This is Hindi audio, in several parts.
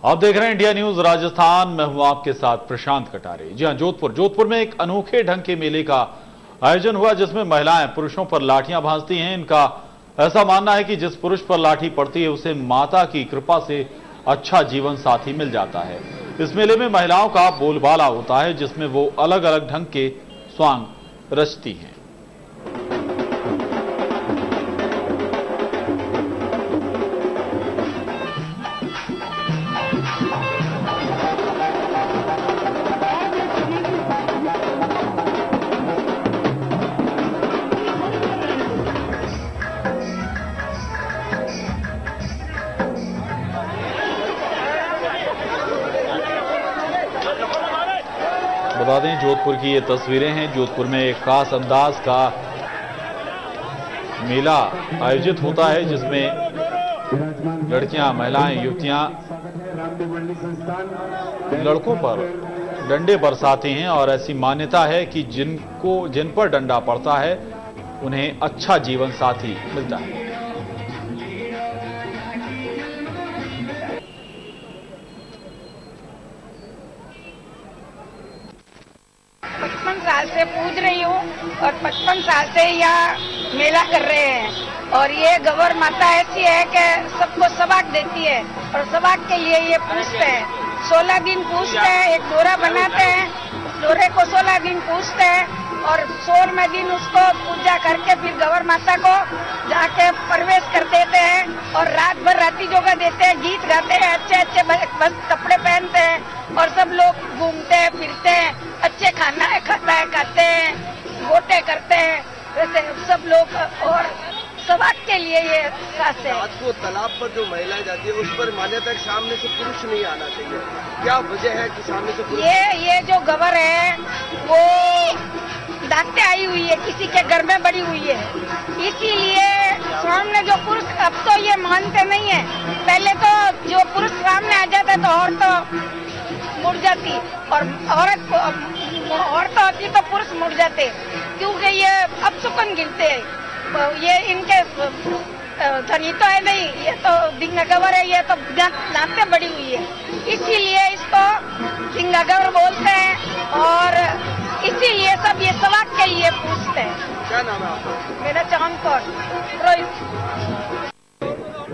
आप देख रहे हैं इंडिया न्यूज राजस्थान। मैं हूं आपके साथ प्रशांत कटारे। जी हां, जोधपुर में एक अनोखे ढंग के मेले का आयोजन हुआ जिसमें महिलाएं पुरुषों पर लाठियां भांजती हैं। इनका ऐसा मानना है कि जिस पुरुष पर लाठी पड़ती है उसे माता की कृपा से अच्छा जीवन साथी मिल जाता है। इस मेले में महिलाओं का बोलबाला होता है जिसमें वो अलग अलग ढंग के स्वांग रचती हैं। बता दें, जोधपुर की ये तस्वीरें हैं। जोधपुर में एक खास अंदाज का मेला आयोजित होता है जिसमें लड़कियां, महिलाएं, युवतियां लड़कों पर डंडे बरसाती हैं और ऐसी मान्यता है कि जिन पर डंडा पड़ता है उन्हें अच्छा जीवन साथी मिलता है। 55 साल से पूज रही हूँ और 55 साल से यहाँ मेला कर रहे हैं। और ये गवर माता ऐसी है कि सबको सबाक देती है और सबाक के लिए ये पूजते हैं। 16 दिन पूजते हैं, एक डोरा बनाते हैं, डोरे को 16 दिन पूजते हैं और 16वें दिन उसको पूजा करके फिर गवर माता को जाके प्रवेश कर देते हैं और रात भर राती जोगा देते हैं, गीत गाते हैं, अच्छे बस कपड़े पहनते हैं और सब लोग घूमते हैं, फिरते हैं, अच्छे खाते हैं, गोटे करते हैं, वैसे सब लोग। और सबाक के लिए ये खास है। रात को तालाब पर जो महिलाएं जाती है उस पर मान्यता है कि सामने से पुरुष नहीं आना चाहिए। क्या वजह है कि सामने से पुरुष? ये जो गवर है वो दागते आई हुई है, किसी के घर में बड़ी हुई है, इसीलिए सामने जो पुरुष, अब तो ये मानते नहीं है। पहले तो जो पुरुष सामने आ जाता तो औरत मुड़ जाती और औरत होती तो पुरुष मुड़ जाते, क्योंकि ये अब सुकन गिनते हैं। ये इनके धनी तो है नहीं, ये तो दिंगा गवर है, ये तो दांतें बड़ी हुई है, इसीलिए इसको दिंगा गवर बोलते हैं और इसीलिए सब ये सवाक के लिए पूछते हैं। क्या नाम है आपका? मेरा चांद कौर रोहित।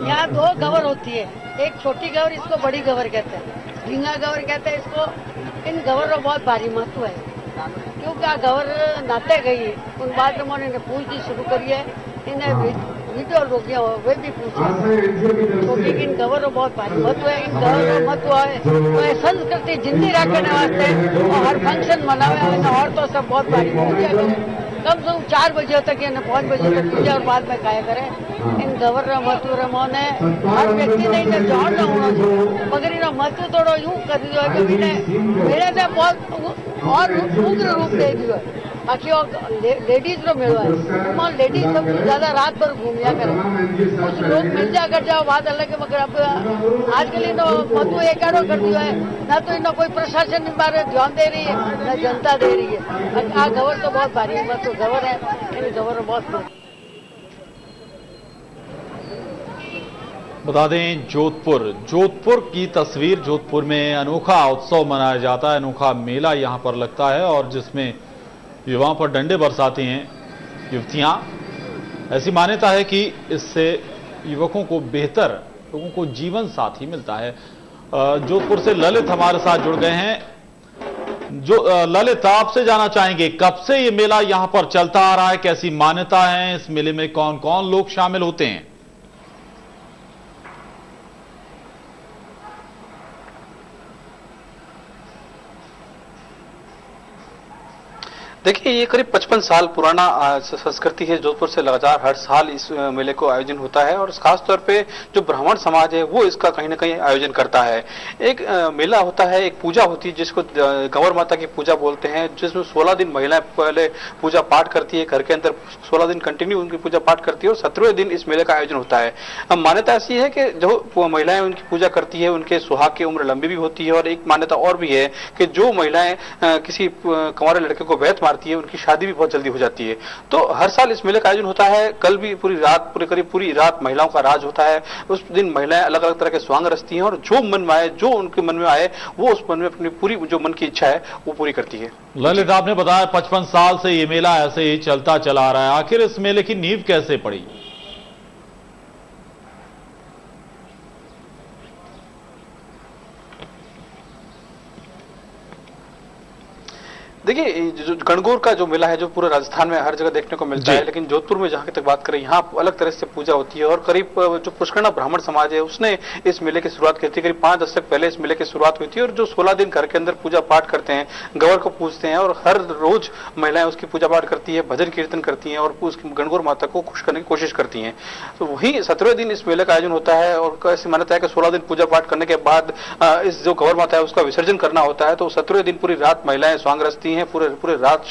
यहाँ 2 गवर होती है, एक छोटी गवर, इसको बड़ी गवर कहते हैं, ढींगा गवर कहते हैं इसको। इन गवर का बहुत भारी महत्व है क्योंकि गवर नाते गई उन बाद ने पूछनी शुरू करी है। इन्हें वीडियो रोकिया वे भी पूछे क्योंकि इन गवर का बहुत भारी महत्व है। इन गवर का महत्व है तो संस्कृति जिंदी रखने वास्ते और हर फंक्शन मनावे और तो सब बहुत भारी पूजा करें। कम से कम 4 बजे तक या 5 बजे तक पूजा और बाद में खाया करें। इन गवर का महत्व रमोने हर व्यक्ति ने इन्हें जान होना चाहिए, मगर इनका महत्व थोड़ा यूं कर दिया है कि मेरे से बहुत और उग्र रूप दे दिया है। बाकी लेडीज रो मिलो है, लेडीज सब ज्यादा रात भर घूमिया करें, कुछ लोग मिल जा कर जाओ बात अलग है, मगर अब आजकल इन महत्व एक कर दिया है, ना तो इन कोई प्रशासन इस बारे ध्यान दे रही है ना जनता दे रही है। आ गवर तो बहुत भारी महत्व गवर है, इन गवर बहुत। बता दें, जोधपुर की तस्वीर। जोधपुर में अनोखा उत्सव मनाया जाता है, अनोखा मेला यहां पर लगता है और जिसमें युवाओं पर डंडे बरसाती हैं युवतियां। ऐसी मान्यता है कि इससे युवकों को बेहतर, लोगों को जीवन साथी मिलता है। जोधपुर से ललित हमारे साथ जुड़ गए हैं। जो ललित, आपसे जानना चाहेंगे कब से ये मेला यहां पर चलता आ रहा है, कैसी मान्यता है, इस मेले में कौन कौन लोग शामिल होते हैं? देखिए, ये करीब 55 साल पुराना संस्कृति है। जोधपुर से लगातार हर साल इस मेले को आयोजन होता है और खास तौर पे जो ब्राह्मण समाज है वो इसका कहीं ना कहीं आयोजन करता है। एक मेला होता है, एक पूजा होती है जिसको गवर माता की पूजा बोलते हैं, जिसमें 16 दिन महिलाएं पहले पूजा पाठ करती है, घर के अंदर 16 दिन कंटिन्यू उनकी पूजा पाठ करती है और 17वें दिन इस मेले का आयोजन होता है। मान्यता ऐसी है कि जो महिलाएं उनकी पूजा करती है उनके सुहाग की उम्र लंबी भी होती है और एक मान्यता और भी है कि जो महिलाएं किसी कुंवारे लड़के को बैत मारती है, उनकी शादी भी बहुत जल्दी हो जाती है। तो हर साल इस मेले का आयोजन होता है। कल भी करीब पूरी रात महिलाओं का राज होता है। उस दिन महिलाएं अलग अलग तरह के स्वांग रचती हैं और जो मन में आए, जो उनके मन में आए, वो उस मन में अपनी पूरी जो मन की इच्छा है वो पूरी करती है। ललित, आपने बताया 55 साल से ये मेला ऐसे ही चलता चला आ रहा है। आखिर इस मेले की नींव कैसे पड़ी? देखिए, जो गणगौर का जो मेला है, जो पूरे राजस्थान में हर जगह देखने को मिलता है, लेकिन जोधपुर में जहां तक बात करें, यहाँ अलग तरह से पूजा होती है। और करीब जो पुष्करणा ब्राह्मण समाज है उसने इस मेले की शुरुआत की थी। करीब 5 दशक पहले इस मेले की शुरुआत हुई थी। और जो 16 दिन घर के अंदर पूजा पाठ करते हैं, गौर को पूजते हैं और हर रोज महिलाएं उसकी पूजा पाठ करती है, भजन कीर्तन करती हैं और उसकी गणगौर माता को खुश करने की कोशिश करती हैं। तो वही 17वें दिन इस मेले का आयोजन होता है। और ऐसी मान्यता है कि 16 दिन पूजा पाठ करने के बाद इस जो गौर माता है उसका विसर्जन करना होता है। तो 17वें दिन पूरी रात महिलाएं स्वांग रचती हैं। पूरे रात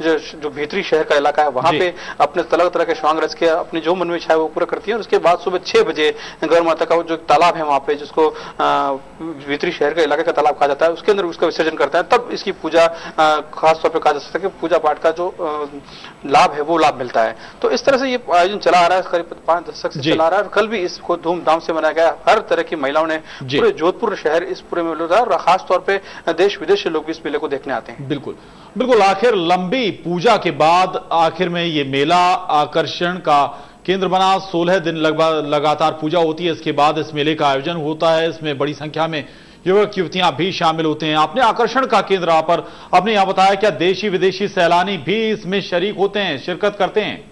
जो भीतरी शहर का इलाका है वहां पे अपने अलग तरह के स्वांग रच के अपनी जो मन में इच्छा है वो पूरा करती है। और उसके बाद सुबह 6 बजे गौर माता का जो तालाब है वहां पे, जिसको भीतरी शहर के इलाके का तालाब कहा जाता है, उसके अंदर उसका विसर्जन करता है। तब इसकी पूजा खासतौर पर कहा जा सकता है कि पूजा पाठ का जो लाभ है वो लाभ मिलता है। तो इस तरह से ये आयोजन चला आ रहा है, करीब 5 दशक से चला आ रहा है। और कल भी इसको धूमधाम से मनाया गया। हर तरह की महिलाओं ने पूरे जोधपुर शहर इस पूरे मेले में, और खासतौर पर देश विदेश से लोग भी इस मेले को देखने आते हैं। बिल्कुल बिल्कुल। आखिर लंबी पूजा के बाद आखिर में ये मेला आकर्षण का केंद्र बना। 16 दिन लगातार पूजा होती है। इसके बाद इस मेले का आयोजन होता है। इसमें बड़ी संख्या में युवक युवतियां भी शामिल होते हैं। आपने आकर्षण का केंद्र आपने यहां बताया, क्या देशी विदेशी सैलानी भी इसमें शरीक होते हैं, शिरकत करते हैं?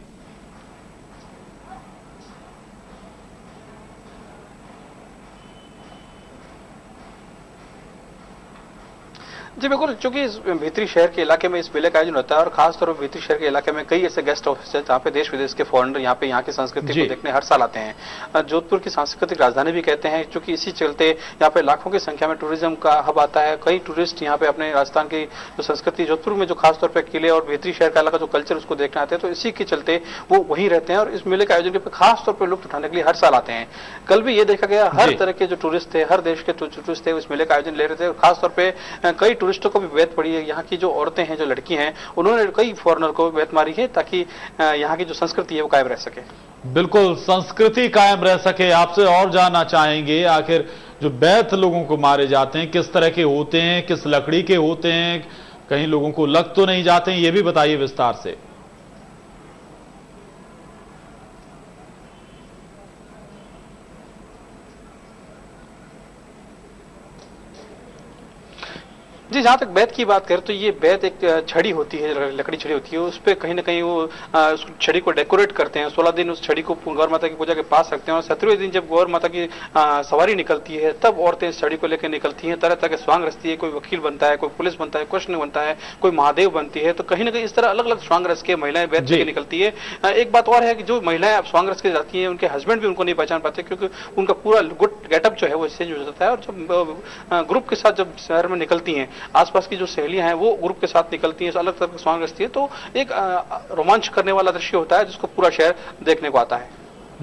जी बिल्कुल, चूंकि इस भीतरी शहर के इलाके में इस मेले का आयोजन होता है और खासतौर पर भीतरी शहर के इलाके में कई ऐसे गेस्ट हाउस है जहाँ पे देश विदेश के फॉरेनर यहाँ की संस्कृति को देखने हर साल आते हैं। जोधपुर की सांस्कृतिक राजधानी भी कहते हैं, क्योंकि इसी चलते यहाँ पे लाखों की संख्या में टूरिज्म का हब आता है। कई टूरिस्ट यहाँ पे अपने राजस्थान की जो संस्कृति, जोधपुर में जो खासतौर पर किले और भीतरी शहर का इलाका जो कल्चर उसको देखने आते हैं, तो इसी के चलते वो वहीं रहते हैं और इस मेले के आयोजन के खासतौर पर लुत्फ उठाने के लिए हर साल आते हैं। कल भी ये देखा गया, हर तरह के जो टूरिस्ट थे, हर देश के टूरिस्ट थे, इस मेले का आयोजन ले रहे थे। और खासतौर पर कई टूरिस्टों को भी बैत पड़ी है। यहाँ की जो औरतें हैं, जो लड़की हैं, उन्होंने कई फॉरेनर को बैत मारी है ताकि यहाँ की जो संस्कृति है वो कायम रह सके। बिल्कुल, संस्कृति कायम रह सके। आपसे और जानना चाहेंगे, आखिर जो बैत लोगों को मारे जाते हैं किस तरह के होते हैं, किस लकड़ी के होते हैं, कहीं लोगों को लग तो नहीं जाते हैं, ये भी बताइए विस्तार से। जी, जहां तक बैत की बात करें तो ये बैत एक छड़ी होती है, लकड़ी छड़ी होती है। उस पर कहीं ना कहीं वो उस छड़ी को डेकोरेट करते हैं। 16 दिन उस छड़ी को गौर माता की पूजा के पास रखते हैं और 17वें दिन जब गौर माता की सवारी निकलती है तब औरतें इस छड़ी को लेकर निकलती हैं। तरह तरह के स्वांग रचती है, कोई वकील बनता है, कोई पुलिस बनता है, कृष्ण बनता है, कोई महादेव बनती है। तो कहीं ना कहीं इस तरह अलग अलग स्वांग रच के महिलाएं बैत लेके निकलती है। एक बात और है कि जो महिलाएं स्वांग रच के जाती है, उनके हस्बैंड भी उनको नहीं पहचान पाते, क्योंकि उनका पूरा गुड गेटअप जो है वो चेंज हो जाता है। और जब ग्रुप के साथ जब शहर में निकलती हैं, आसपास की जो सहेलियां हैं वो ग्रुप के साथ निकलती हैं, अलग तरह के स्वांग रचती है, तो एक रोमांच करने वाला दृश्य होता है जिसको पूरा शहर देखने को आता है।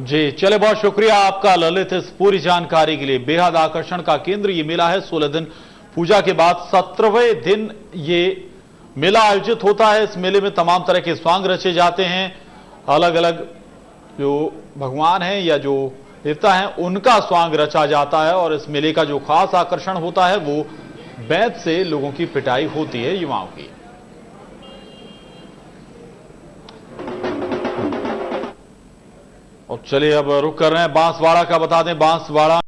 जी चले, बहुत शुक्रिया आपका ललित इस पूरी जानकारी के लिए। बेहद आकर्षण का केंद्र ये मेला है। 16 दिन पूजा के बाद 17वें दिन ये मेला आयोजित होता है। इस मेले में तमाम तरह के स्वांग रचे जाते हैं। अलग अलग जो भगवान हैं या जो देवता हैं उनका स्वांग रचा जाता है। और इस मेले का जो खास आकर्षण होता है वो बैत से लोगों की पिटाई होती है, युवाओं की। और चलिए अब रुक कर रहे हैं बांसवाड़ा का। बता दें, बांसवाड़ा